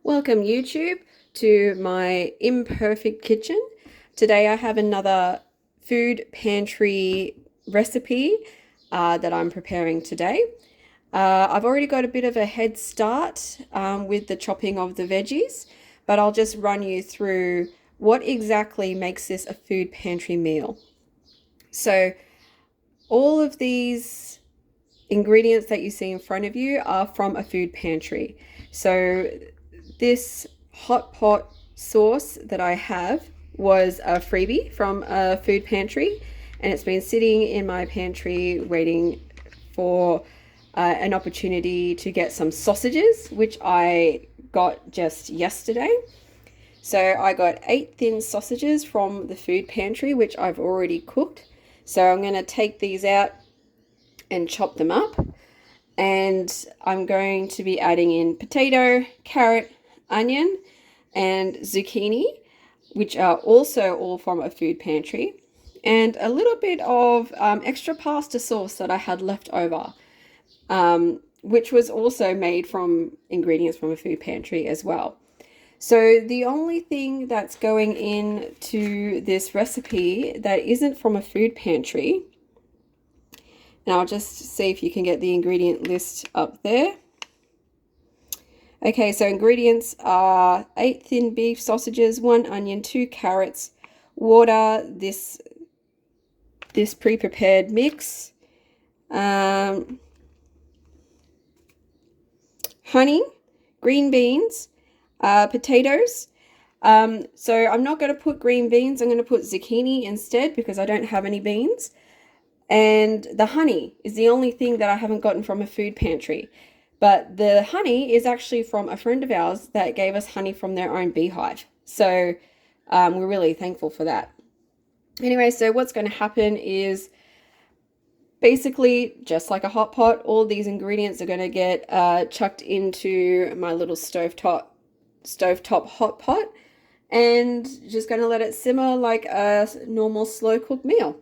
Welcome YouTube to my imperfect kitchen. Today I have another food pantry recipe that I'm preparing today. I've already got a bit of a head start with the chopping of the veggies, but I'll just run you through what exactly makes this a food pantry meal. So all of these ingredients that you see in front of you are from a food pantry. So this hot pot sauce that I have was a freebie from a food pantry, and it's been sitting in my pantry waiting for an opportunity to get some sausages, which I got just yesterday. So I got 8 thin sausages from the food pantry, which I've already cooked. So I'm going to take these out and chop them up. And I'm going to be adding in potato, carrot, onion, and zucchini, which are also all from a food pantry, and a little bit of extra pasta sauce that I had left over, which was also made from ingredients from a food pantry as well. So the only thing that's going into this recipe that isn't from a food pantry, and I'll just see if you can get the ingredient list up there. Okay, so ingredients are 8 thin beef sausages, 1 onion, 2 carrots, water, this pre-prepared mix, honey, green beans, potatoes. So I'm not going to put green beans, I'm going to put zucchini instead because I don't have any beans. And the honey is the only thing that I haven't gotten from a food pantry. But the honey is actually from a friend of ours that gave us honey from their own beehive. So we're really thankful for that. Anyway, so what's going to happen is basically just like a hot pot, all these ingredients are going to get chucked into my little stovetop hot pot and just going to let it simmer like a normal slow cooked meal.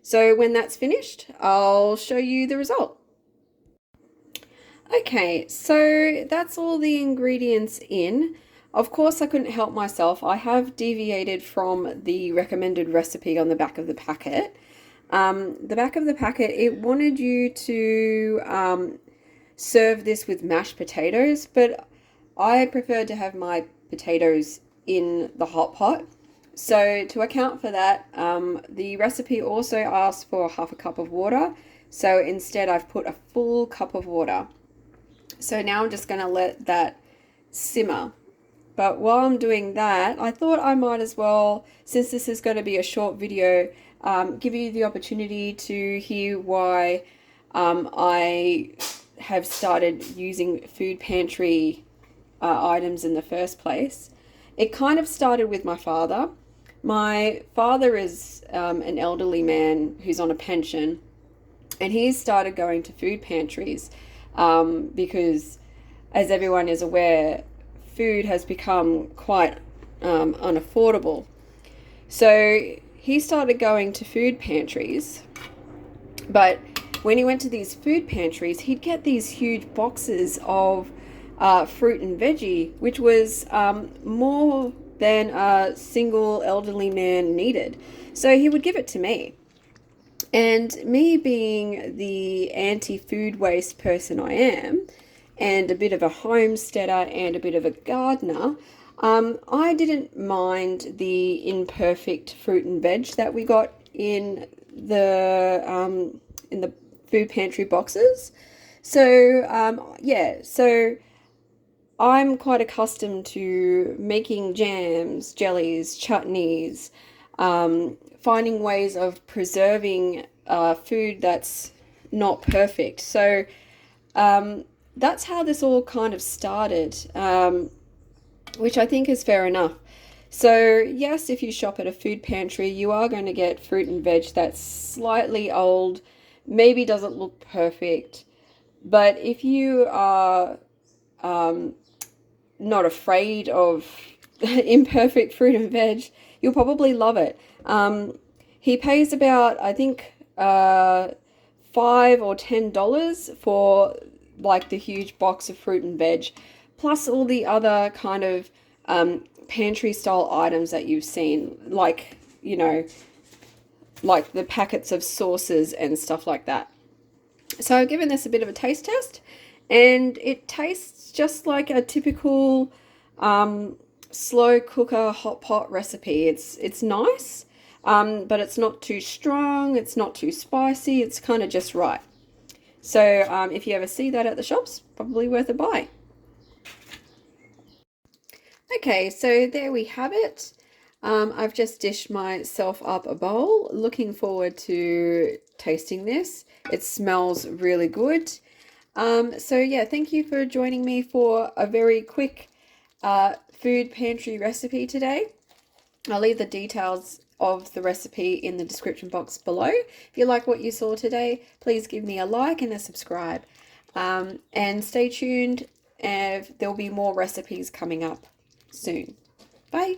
So when that's finished, I'll show you the result. Okay, so that's all the ingredients in. Of course, I couldn't help myself. I have deviated from the recommended recipe on the back of the packet. The back of the packet, it wanted you to serve this with mashed potatoes, but I preferred to have my potatoes in the hot pot. So to account for that, the recipe also asks for half a cup of water. So instead, I've put a full cup of water. So now I'm just going to let that simmer. But while I'm doing that, I thought I might as well, since this is going to be a short video, give you the opportunity to hear why I have started using food pantry items in the first place. It kind of started with my father. My father is an elderly man who's on a pension, and he started going to food pantries because, as everyone is aware, food has become quite unaffordable. So he started going to food pantries, but when he went to these food pantries, he'd get these huge boxes of fruit and veggie, which was more than a single elderly man needed. So he would give it to me. And me being the anti-food waste person I am, and a bit of a homesteader and a bit of a gardener, I didn't mind the imperfect fruit and veg that we got in the food pantry boxes. So yeah, so I'm quite accustomed to making jams, jellies, chutneys, finding ways of preserving food that's not perfect. So that's how this all kind of started, which I think is fair enough. So yes, if you shop at a food pantry, you are going to get fruit and veg that's slightly old, maybe doesn't look perfect. But if you are not afraid of imperfect fruit and veg, you'll probably love it. He pays about, I think, $5 or $10 for like the huge box of fruit and veg. plus all the other kind of pantry style items that you've seen, like, you know, like the packets of sauces and stuff like that. So I've given this a bit of a taste test, and it tastes just like a typical slow cooker hot pot recipe. It's nice, but it's not too strong, it's not too spicy, it's kind of just right. So if you ever see that at the shops, probably worth a buy. Okay, so there we have it. I've just dished myself up a bowl. Looking forward to tasting this. It smells really good. So yeah, thank you for joining me for a very quick food pantry recipe today. I'll leave the details of the recipe in the description box below. If you like what you saw today, please give me a like and a subscribe. And stay tuned, there'll be more recipes coming up soon. Bye.